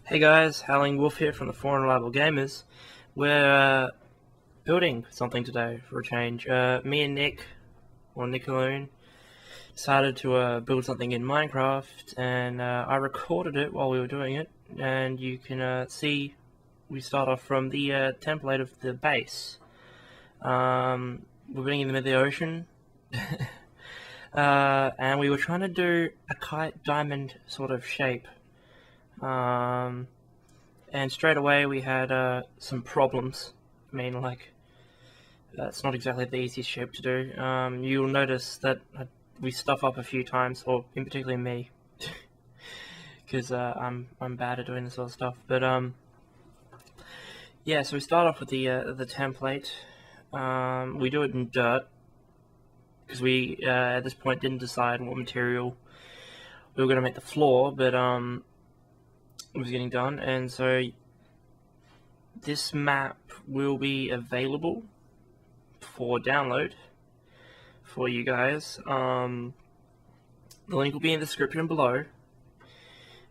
Hey guys, howlin9wolf here from the unreliablegamers. We're building something today for a change. Me and Nick, or nickerloon, decided to build something in Minecraft, and I recorded it while we were doing it. And you can see we start off from the template of the base. We're being in the middle of the ocean, and we were trying to do a kite diamond sort of shape. And straight away we had some problems. I mean, like, it's not exactly the easiest shape to do. You'll notice that we stuff up a few times, or in particular me, because I'm bad at doing this sort of stuff. But yeah, so we start off with the template. We do it in dirt, because we at this point didn't decide what material we were going to make the floor, but it was getting done, and so this map will be available for download for you guys. The link will be in the description below,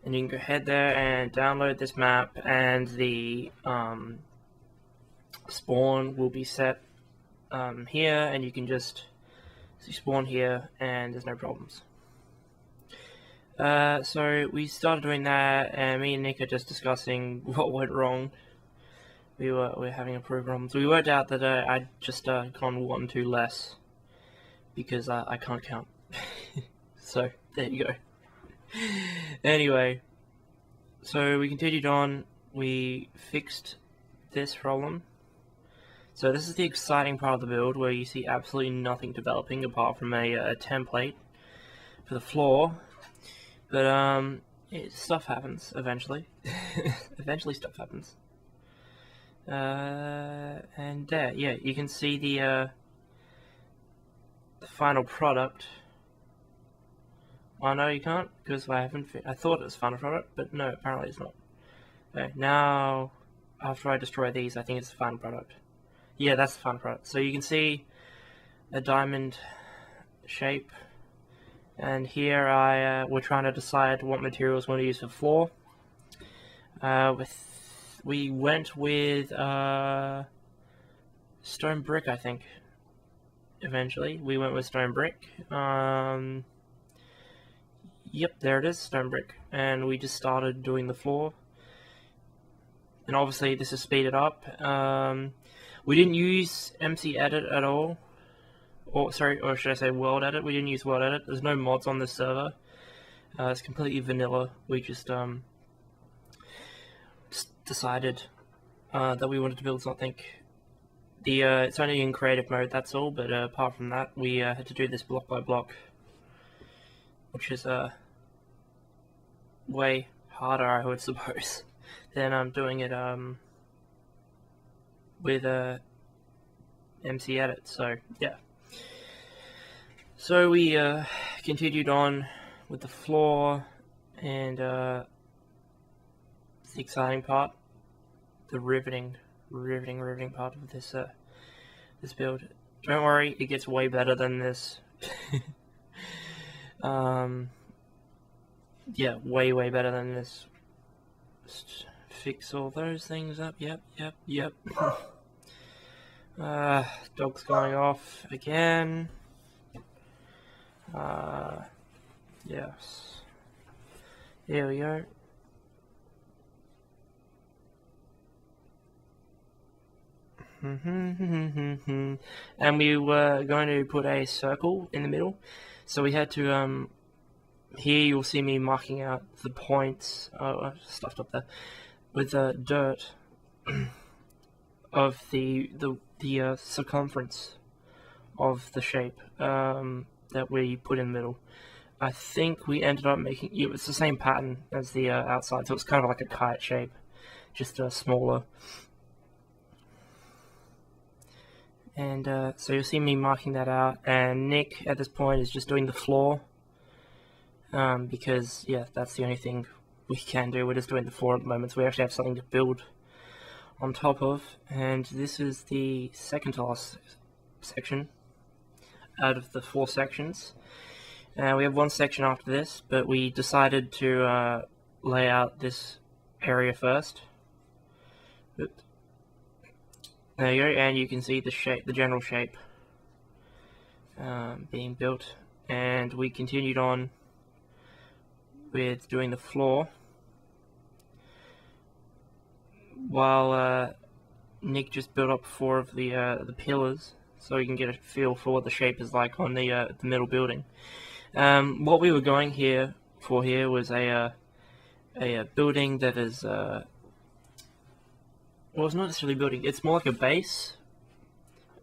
and you can go ahead there and download this map, and the spawn will be set here, and you can just spawn here and there's no problems. So we started doing that, and me and Nick are just discussing what went wrong. We're having a problem. So we worked out that I'd just gone 1 2 less because I can't count. So there you go. Anyway, so we continued on. We fixed this problem. So this is the exciting part of the build, where you see absolutely nothing developing apart from a template for the floor. But stuff happens eventually. Eventually stuff happens. And there, yeah, you can see the final product. Oh no, you can't, because I haven't. I thought it was final product, but no, apparently it's not. Okay, now after I destroy these, I think it's the final product. Yeah, that's the final product. So you can see a diamond shape. And here we're trying to decide what materials we're going to use for floor. We went with stone brick, I think. Eventually, we went with stone brick. Yep, there it is, stone brick. And we just started doing the floor. And obviously, this is speeded up. We didn't use MC Edit at all. Or should I say world edit? We didn't use world edit. There's no mods on this server. It's completely vanilla. We just decided that we wanted to build something. It's only in creative mode, that's all. But apart from that, we had to do this block by block, which is way harder, I would suppose, than doing it with MC Edit. So yeah. So we continued on with the floor, and the exciting part, the riveting part of this this build. Don't worry, it gets way better than this. Yeah, way better than this. Just fix all those things up. Yep. Dog's going off again. Yes. Here we go. And we were going to put a circle in the middle, so we had to here you'll see me marking out the points stuffed up there with the dirt of the circumference of the shape that we put in the middle. I think we ended up making it's the same pattern as the outside, so it's kind of like a kite shape, just smaller. And so you'll see me marking that out, and Nick at this point is just doing the floor, because yeah, that's the only thing we can do. We're just doing the floor at the moment, so we actually have something to build on top of. And this is the second to last section out of the 4 sections. We have 1 section after this, but we decided to lay out this area first. Oops. There you go, and you can see the shape, the general shape being built. And we continued on with doing the floor while Nick just built up 4 of the pillars, so you can get a feel for what the shape is like on the middle building. What we were going for here was a building that is well, it's not necessarily a building. It's more like a base,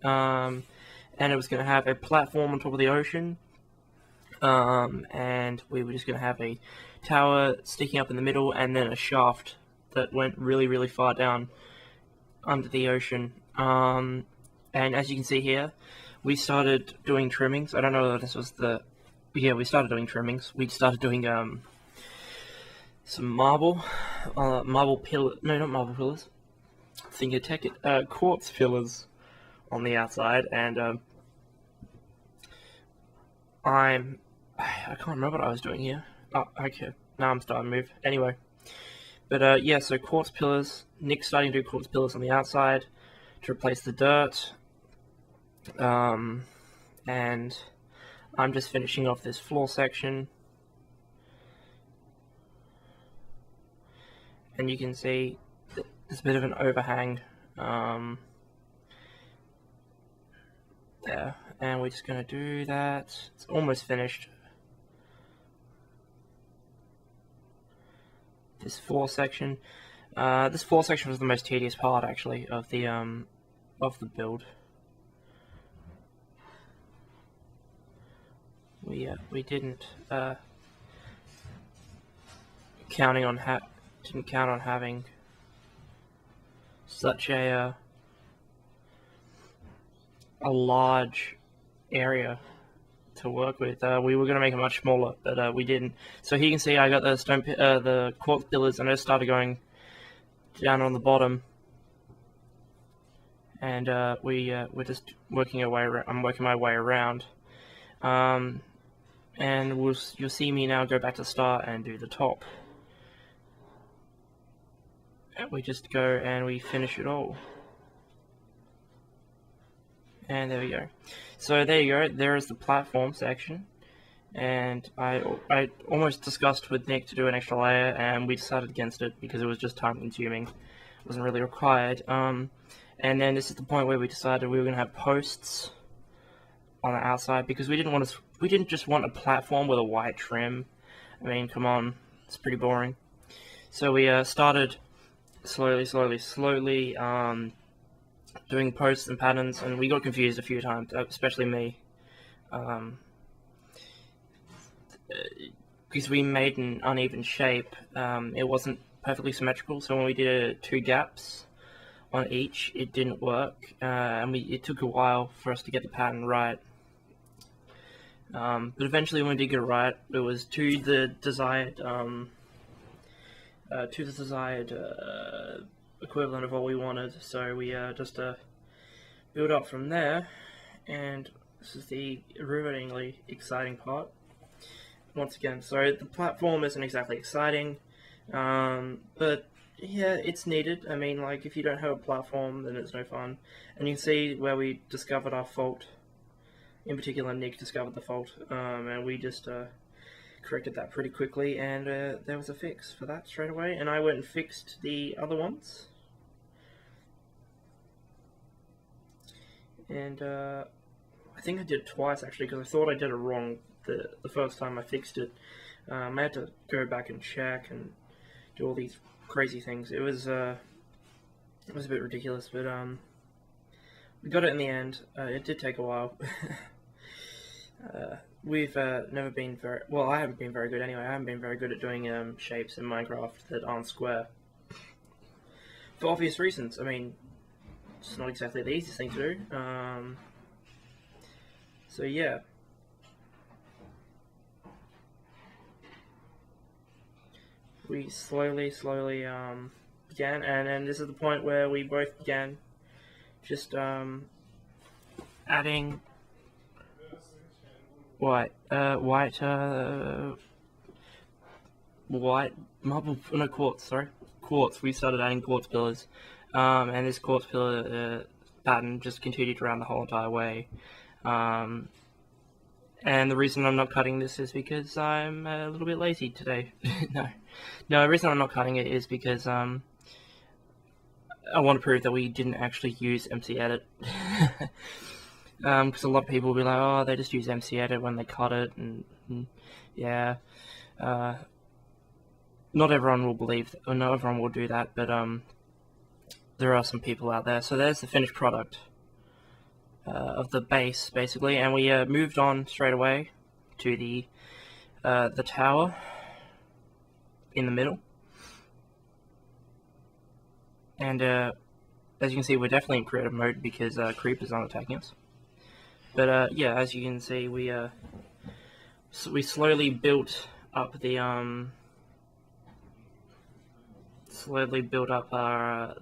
and it was going to have a platform on top of the ocean, and we were just going to have a tower sticking up in the middle, and then a shaft that went really, really far down under the ocean. And as you can see here, we started doing trimmings. I don't know whether this was we started doing trimmings. We started doing some marble pillars. No, not marble pillars. Quartz pillars on the outside, and I can't remember what I was doing here. Oh, okay. Now I'm starting to move. Anyway. But yeah, so quartz pillars. Nick's starting to do quartz pillars on the outside to replace the dirt. And I'm just finishing off this floor section. And you can see there's a bit of an overhang there. And we're just going to do that. It's almost finished. This floor section. This floor section was the most tedious part, actually, of the build. We didn't count on having such a large area to work with. We were going to make it much smaller, but we didn't. So here you can see I got the the quartz pillars, and I started going down on the bottom, and we're just working our way around. I'm working my way around, and you'll see me now go back to the start and do the top. And we just go and we finish it all. And there we go. So there you go. There is the platform section, and I almost discussed with Nick to do an extra layer, and we decided against it because it was just time consuming. It wasn't really required. And then this is the point where we decided we were going to have posts on the outside, because we didn't just want a platform with a white trim. I mean, come on, it's pretty boring. So we started slowly doing posts and patterns, and we got confused a few times, especially me, because we made an uneven shape. It wasn't perfectly symmetrical, so when we did 2 gaps on each, it didn't work, and it took a while for us to get the pattern right. But eventually, when we did get it right, it was to the desired equivalent of what we wanted. So we just build up from there, and this is the rivetingly exciting part. Once again, so the platform isn't exactly exciting, but yeah, it's needed. I mean, like, if you don't have a platform, then it's no fun. And you can see where we discovered our fault. In particular, Nick discovered the fault, and we just corrected that pretty quickly, and there was a fix for that straight away, and I went and fixed the other ones. And I think I did it twice, actually, because I thought I did it wrong the first time I fixed it. I had to go back and check and do all these crazy things. It was a bit ridiculous, but we got it in the end. It did take a while. We've never been very well. I haven't been very good anyway. I haven't been very good at doing shapes in Minecraft that aren't square, for obvious reasons. I mean, it's not exactly the easiest thing to do. So yeah. We slowly began, and then this is the point where we both began just adding white marble, no, quartz quartz, we started adding quartz pillars, and this quartz pillar pattern just continued around the whole entire way. And the reason I'm not cutting this is because I'm a little bit lazy today. No, the reason I'm not cutting it is because I want to prove that we didn't actually use MC Edit. Because a lot of people will be like, oh, they just use MC Edit when they cut it, and yeah. Not everyone will believe, or not everyone will do that, but there are some people out there. So there's the finished product of the base, basically, and we moved on straight away to the tower in the middle. And as you can see, we're definitely in creative mode because creepers aren't attacking us. But yeah, as you can see, we slowly built up the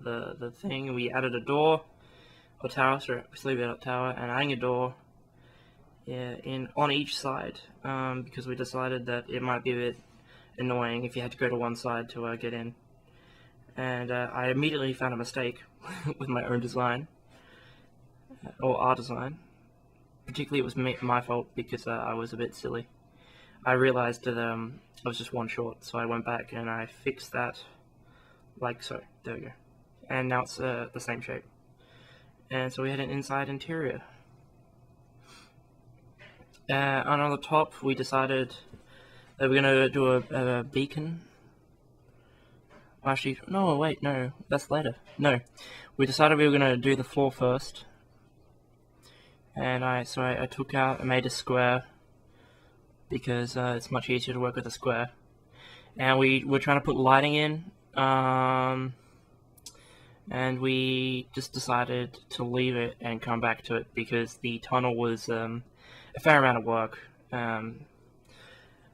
the thing. We added a door or tower, sorry, we slowly built up tower and adding a door, yeah, on each side, because we decided that it might be a bit annoying if you had to go to one side to get in. And I immediately found a mistake with my own design, or our design. Particularly, it was my fault because I was a bit silly. I realized that I was just one short, so I went back and I fixed that, like so. There we go. And now it's the same shape. And so we had an inside interior. And on the top, we decided that we're going to do a beacon. Actually, no, wait, no, that's later. No, we decided we were going to do the floor first. And I took out and made a square because it's much easier to work with a square. And we were trying to put lighting in, and we just decided to leave it and come back to it because the tunnel was a fair amount of work,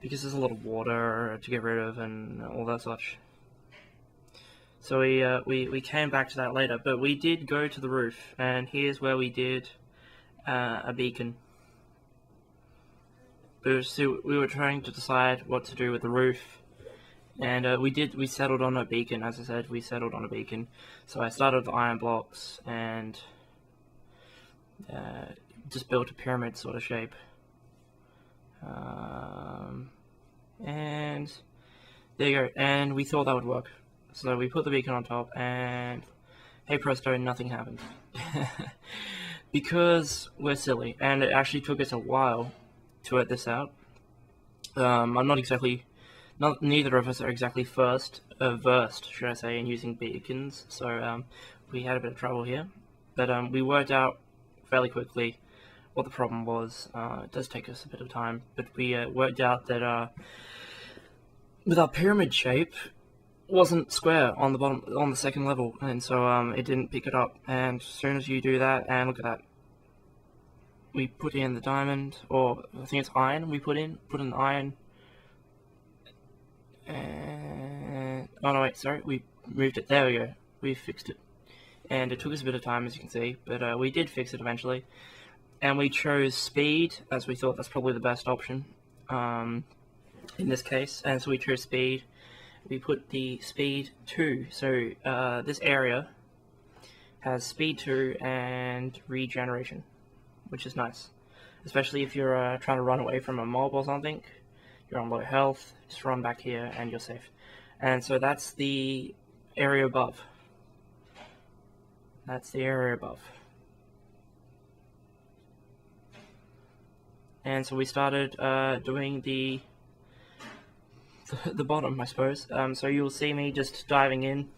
because there's a lot of water to get rid of and all that such. So we came back to that later, but we did go to the roof, and here's where we did a beacon. So we were trying to decide what to do with the roof, and we settled on a beacon. As I said, we settled on a beacon. So I started with iron blocks and just built a pyramid sort of shape, and there you go. And we thought that would work, so we put the beacon on top, and hey presto, nothing happened. Because we're silly, and it actually took us a while to work this out. Neither of us are exactly versed, should I say, in using beacons, so we had a bit of trouble here. But we worked out fairly quickly what the problem was. It does take us a bit of time, but we worked out that with our pyramid shape, wasn't square on the bottom, on the second level, and so it didn't pick it up. And as soon as you do that, and look at that, we put in the diamond, or I think it's iron. We put in the iron, and oh no, wait, sorry, we moved it. There we go. We fixed it, and it took us a bit of time, as you can see, but we did fix it eventually. And we chose speed, as we thought that's probably the best option in this case, and so we chose speed. We put the speed 2, so this area has speed 2 and regeneration, which is nice, especially if you're trying to run away from a mob or something. You're on low health, just run back here and you're safe. And so that's the area above. That's the area above. And so we started doing the bottom, I suppose. So you'll see me just diving in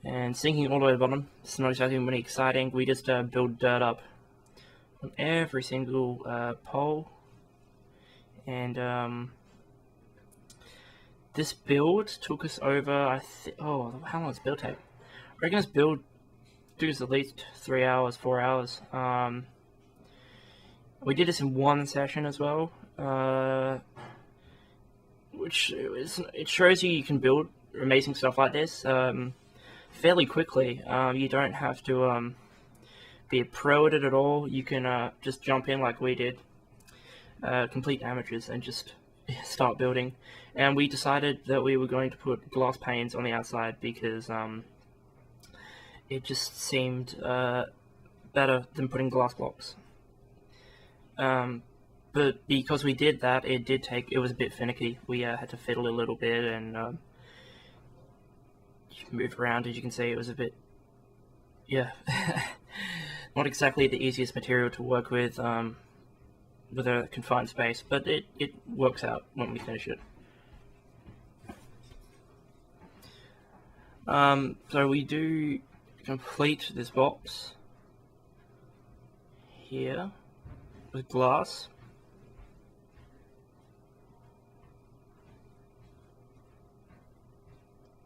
and sinking all the way to the bottom. It's not exactly really exciting. We just build dirt up on every single pole. And this build took us over, how long does build take? I reckon this build took us at least 3 hours, 4 hours. We did this in one session as well. It shows you can build amazing stuff like this fairly quickly. You don't have to be a pro at it at all. You can just jump in like we did, complete amateurs, and just start building, and we decided that we were going to put glass panes on the outside because it just seemed better than putting glass blocks. But because we did that, it was a bit finicky. We had to fiddle a little bit and move around. As you can see, it was a bit, yeah, not exactly the easiest material to work with a confined space, but it works out when we finish it. So we do complete this box here with glass.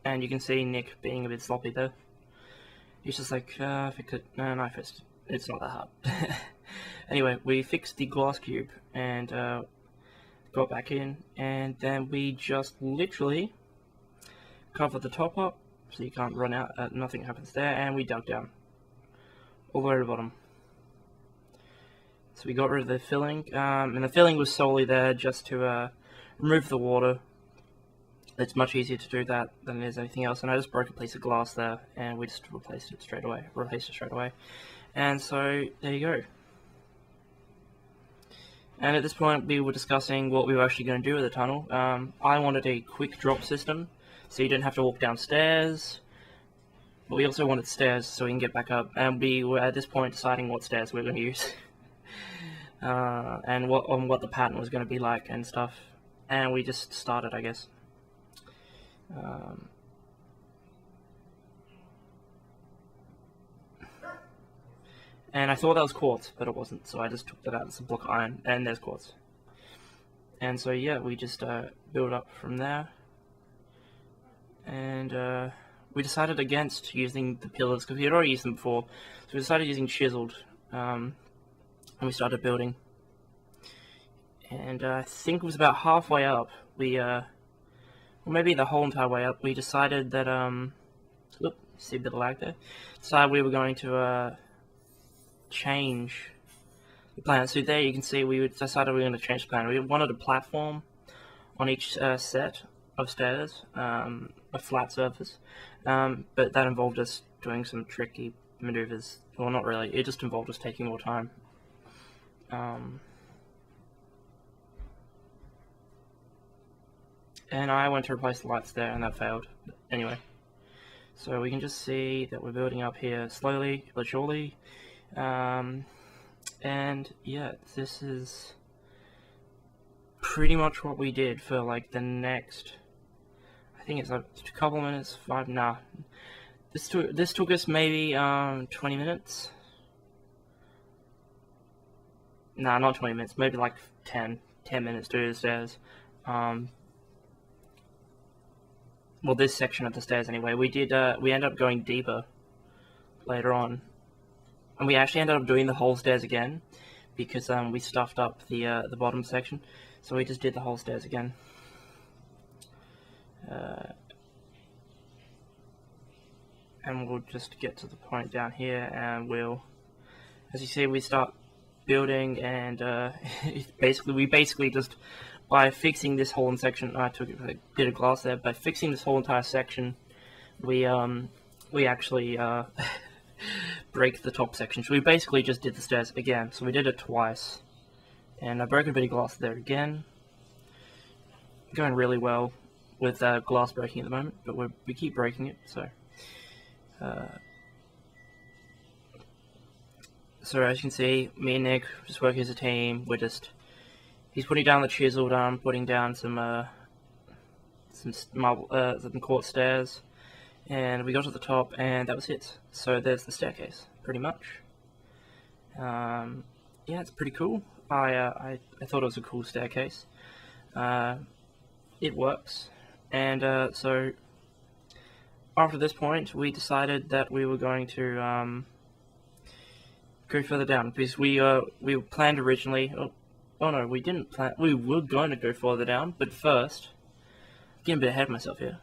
And you can see Nick being a bit sloppy there. He's just like, fix it. No, fixed it. It's not that hard. Anyway, we fixed the glass cube and got back in, and then we just literally covered the top up so you can't run out, nothing happens there, and we dug down all the way to the bottom. So we got rid of the filling, and the filling was solely there just to remove the water. It's much easier to do that than it is anything else, and I just broke a piece of glass there, and we just replaced it straight away. And so, there you go. And at this point, we were discussing what we were actually going to do with the tunnel. I wanted a quick drop system, so you didn't have to walk downstairs, but we also wanted stairs so we can get back up, and we were at this point deciding what stairs we were going to use. And what the pattern was going to be like and stuff, and we just started, I guess. And I thought that was quartz, but it wasn't, so I just took that out as a block of iron, and there's quartz. And so yeah, we just build up from there, and we decided against using the pillars, because we had already used them before, so we decided using chiseled, and we started building. And I think it was about halfway up, we, or maybe the whole entire way up, we decided that, see a bit of lag there, decided we were going to, change the plan. So there you can see we decided we were going to change the plan. We wanted a platform on each set of stairs, a flat surface, but that involved us doing some tricky maneuvers. Well, not really, it just involved us taking more time. And I went to replace the lights there and that failed. But anyway, so we can just see that we're building up here slowly but surely. And yeah, this is pretty much what we did for like the next, I think it's like a couple minutes, this took us maybe 20 minutes. Nah, not 20 minutes, maybe like 10 minutes to do the stairs. Well, this section of the stairs anyway. We ended up going deeper later on. And we actually ended up doing the whole stairs again, because we stuffed up the bottom section, so we just did the whole stairs again. And we'll just get to the point down here, and we'll, as you see, we start building, and we basically just, by fixing this whole section, I took a bit of glass there, by fixing this whole entire section, we actually break the top section. So we basically just did the stairs again. So we did it twice, and I broke a bit of glass there again. Going really well with glass breaking at the moment, but we keep breaking it. So, so as you can see, me and Nick just working as a team. He's putting down the chiseled, putting down some quartz stairs. And we got to the top, and that was it. So there's the staircase, pretty much. Yeah, it's pretty cool. I thought it was a cool staircase. It works. And so after this point, we decided that we were going to go further down, because we planned originally. Oh no, we didn't plan. We were going to go further down, but first, getting a bit ahead of myself here.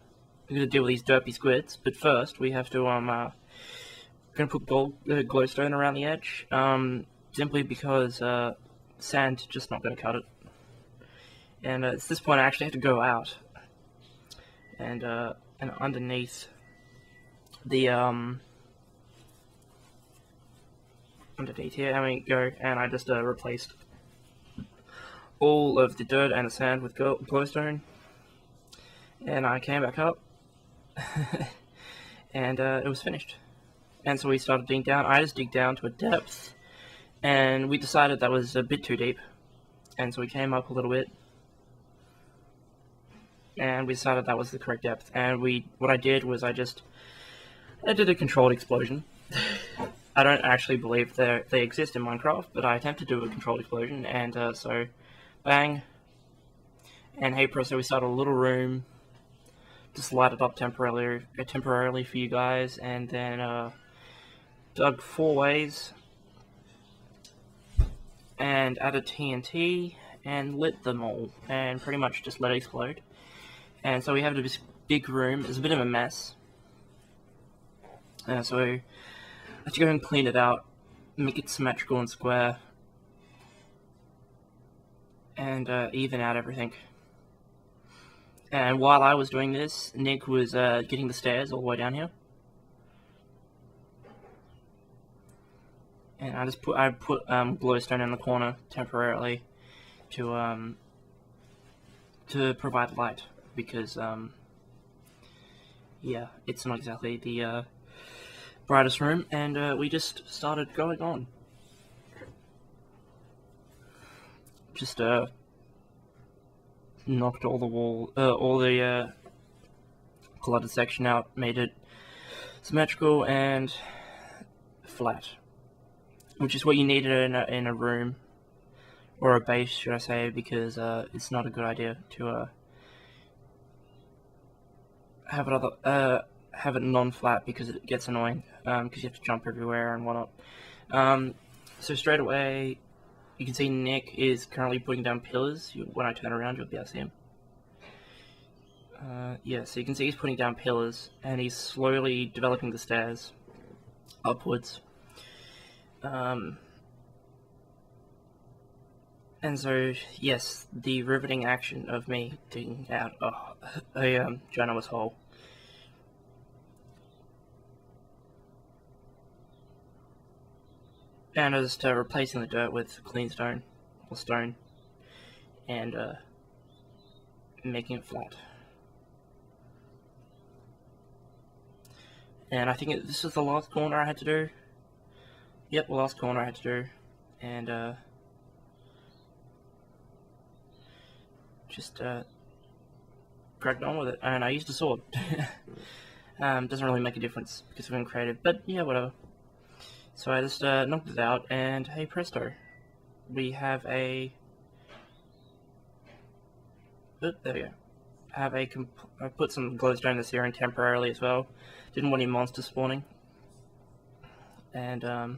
We're going to deal with these derpy squids, but first we have to going to put glowstone around the edge, simply because sand just not going to cut it. And at this point I actually had to go out, and underneath the underneath here, go, and I just replaced all of the dirt and the sand with glowstone, and I came back up, and it was finished. And so we started digging down. I just dig down to a depth, and we decided that was a bit too deep, and so we came up a little bit, and we decided that was the correct depth. And what I did was I did a controlled explosion. I don't actually believe they exist in Minecraft, but I attempted to do a controlled explosion, and so bang, and hey presto, we started a little room, just lighted up temporarily for you guys, and then dug 4 ways, and added TNT, and lit them all, and pretty much just let it explode. And so we have this big room. It's a bit of a mess, so I had to go and clean it out, make it symmetrical and square, and even out everything. And while I was doing this, Nick was getting the stairs all the way down here. And I put glowstone in the corner temporarily to provide light, because yeah, it's not exactly the brightest room, and we just started going on. Just knocked all the cluttered section out, made it symmetrical and flat, which is what you need in a room, or a base, should I say, because it's not a good idea to have it non-flat, because it gets annoying, because you have to jump everywhere and whatnot. So straight away, you can see Nick is currently putting down pillars. When I turn around, you'll be able to see him. Yeah, so you can see he's putting down pillars, and he's slowly developing the stairs upwards. And so, yes, the riveting action of me digging out a ginormous hole. And just replacing the dirt with clean stone, or stone, and making it flat. And I think this is the last corner I had to do. Yep, the last corner I had to do, and just cracked on with it. And I used a sword. Doesn't really make a difference because I'm creative, but yeah, whatever. So I just knocked it out, and hey presto, we have a... Oop, there we go. I put some glowstone in this area temporarily as well. Didn't want any monsters spawning. And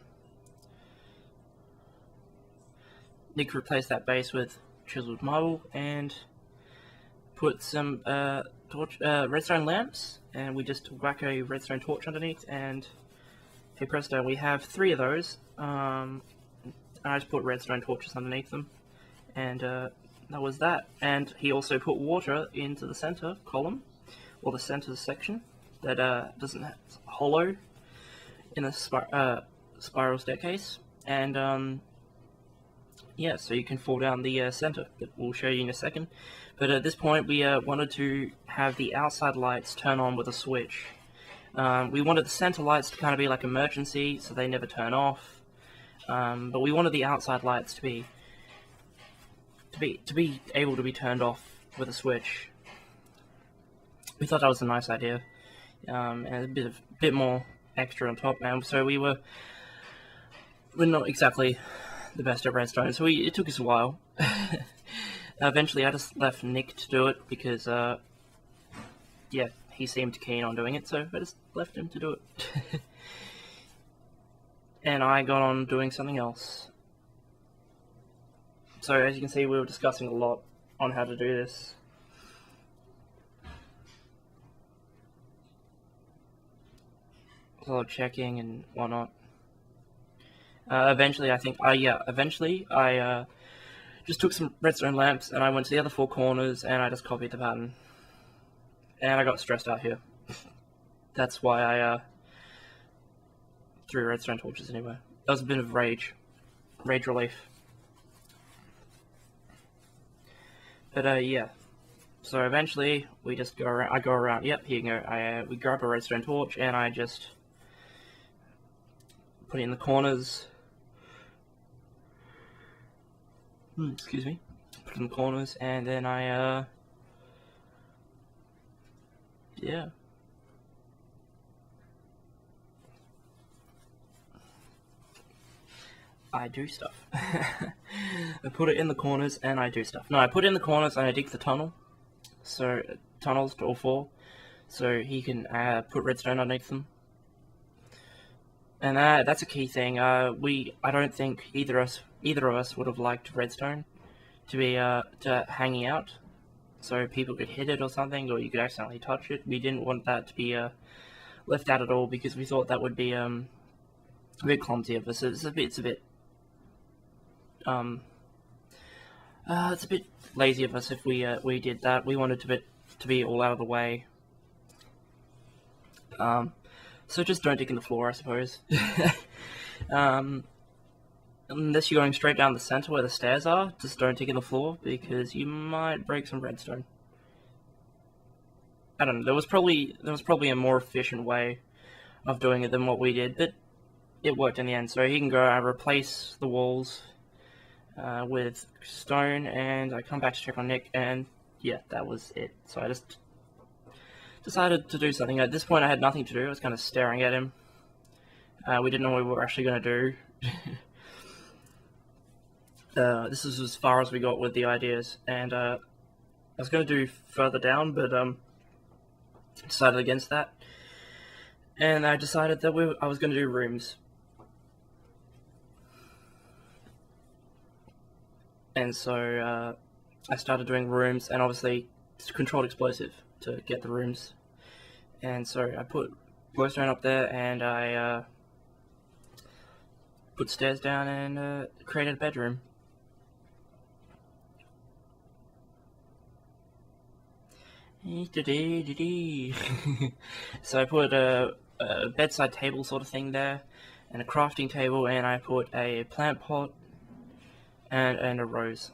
Nick replaced that base with chiseled marble, and put some redstone lamps, and we just whack a redstone torch underneath, and hey presto, we have 3 of those. I just put redstone torches underneath them, and that was that. And he also put water into the center column, or the center section, that doesn't have hollow in a spiral staircase. And yeah, so you can fall down the center, but we'll show you in a second. But at this point, we wanted to have the outside lights turn on with a switch. We wanted the center lights to kind of be like emergency, so they never turn off. But we wanted the outside lights to be able to be turned off with a switch. We thought that was a nice idea, and a bit more extra on top. And so we're not exactly the best at redstone, so it took us a while. Eventually, I just left Nick to do it because, yeah, he seemed keen on doing it, so I just left him to do it. And I got on doing something else. So as you can see, we were discussing a lot on how to do this. A lot of checking and whatnot. Eventually I just took some redstone lamps and I went to the other 4 corners and I just copied the pattern. And I got stressed out here. That's why I threw redstone torches anywhere. That was a bit of rage relief. But yeah. So eventually we just go around. I go around. Yep, here you go. We grab a redstone torch and I just put it in the corners. Excuse me. Put it in the corners and then yeah. I do stuff. I put it in the corners and I do stuff. No, I put it in the corners and I dig the tunnel. So, tunnels to all 4. So he can put redstone underneath them. And that's a key thing. I don't think either of us would have liked redstone to be hanging out. So people could hit it or something, or you could accidentally touch it. We didn't want that to be left out at all because we thought that would be a bit clumsy of us. It's a bit lazy of us if we did that. We wanted to be all out of the way. So just don't dig in the floor, I suppose. Unless you're going straight down the center where the stairs are, just don't dig in the floor because you might break some redstone. I don't know. There was probably a more efficient way of doing it than what we did, but it worked in the end. So he can go and replace the walls with stone, and I come back to check on Nick, and yeah, that was it. So I just decided to do something. At this point, I had nothing to do. I was kind of staring at him. We didn't know what we were actually going to do. This is as far as we got with the ideas, and I was going to do further down, but decided against that. And I decided that I was going to do rooms. And so I started doing rooms, and obviously controlled explosive to get the rooms. And so I put glowstone up there, and I put stairs down and created a bedroom. So I put a bedside table sort of thing there, and a crafting table, and I put a plant pot and a rose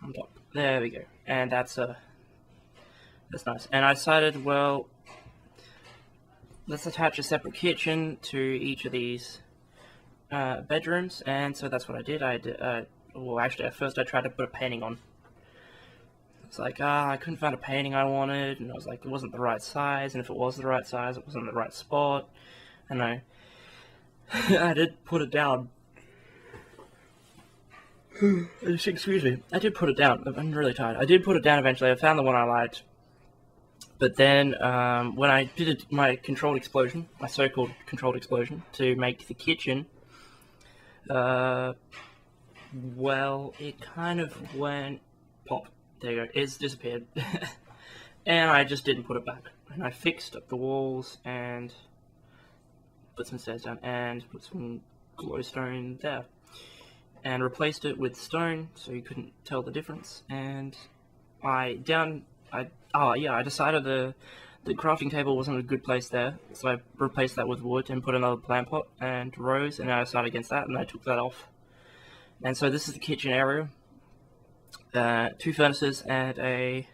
on top. There we go, and that's nice. And I decided, well, let's attach a separate kitchen to each of these bedrooms, and so that's what I did. Well, actually, at first I tried to put a painting on. It's like, I couldn't find a painting I wanted, and I was like, it wasn't the right size, and if it was the right size, it wasn't the right spot, and I did put it down. Excuse me. I did put it down. I'm really tired. I did put it down eventually. I found the one I liked. But then, when I did my controlled explosion, my so-called controlled explosion, to make the kitchen, well, it kind of went pop. There you go. It's disappeared. And I just didn't put it back. And I fixed up the walls and put some stairs down and put some glowstone there. And replaced it with stone so you couldn't tell the difference. And I decided the crafting table wasn't a good place there. So I replaced that with wood and put another plant pot and rose, and I decided against that and I took that off. And so this is the kitchen area. 2 furnaces and a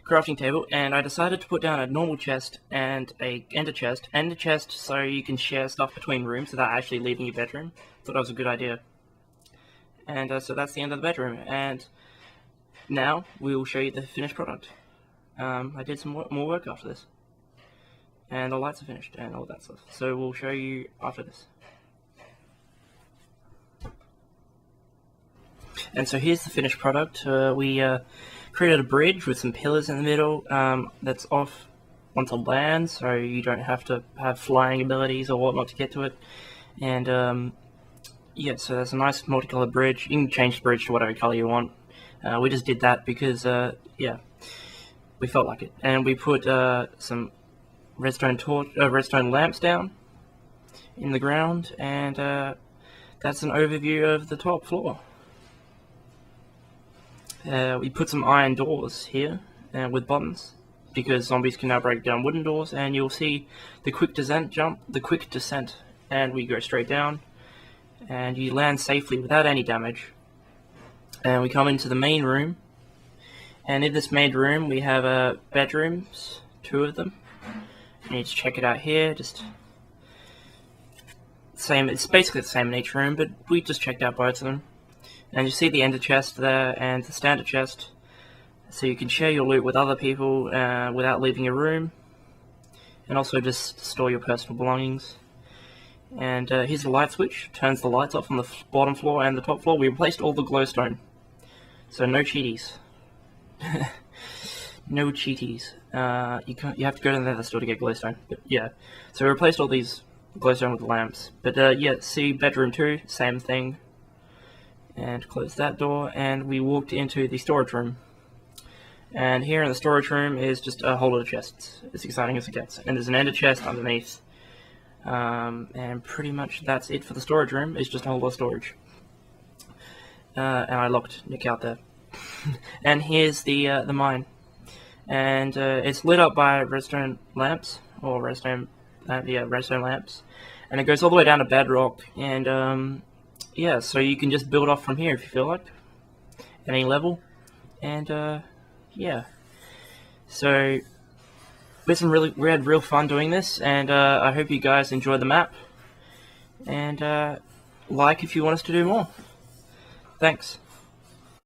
crafting table, and I decided to put down a normal chest and a ender chest so you can share stuff between rooms without actually leaving your bedroom. Thought that was a good idea. And so that's the end of the bedroom, and now we will show you the finished product. I did some more work after this, and the lights are finished and all that stuff, so we'll show you after this. And so here's the finished product. We created a bridge with some pillars in the middle that's off onto land, so you don't have to have flying abilities or whatnot to get to it. And yeah, so there's a nice multicolored bridge. You can change the bridge to whatever color you want. We just did that because, yeah, we felt like it. And we put some redstone lamps down in the ground, and that's an overview of the top floor. We put some iron doors here with buttons, because zombies can now break down wooden doors, and you'll see the quick descent, and we go straight down, and you land safely without any damage. And we come into the main room, and in this main room we have bedrooms, 2 of them. You need to check it out here. It's basically the same in each room, but we just checked out both of them. And you see the ender chest there and the standard chest, so you can share your loot with other people without leaving your room, and also just store your personal belongings. And here's the light switch, turns the lights off on the bottom floor and the top floor. We replaced all the glowstone, so no cheaties. No cheaties. You have to go to the nether store to get glowstone, but yeah. So we replaced all these glowstone with the lamps. But yeah, see bedroom 2, same thing. And close that door, and we walked into the storage room. And here in the storage room is just a whole lot of chests, as exciting as it gets. And there's an ender chest underneath. And pretty much that's it for the storage room. It's just a whole lot of storage. And I locked Nick out there. And here's the mine. And it's lit up by redstone lamps, or redstone lamps. And it goes all the way down to bedrock, and yeah, so you can just build off from here if you feel like, any level, and yeah. So we had real fun doing this, and I hope you guys enjoyed the map, and like if you want us to do more. Thanks.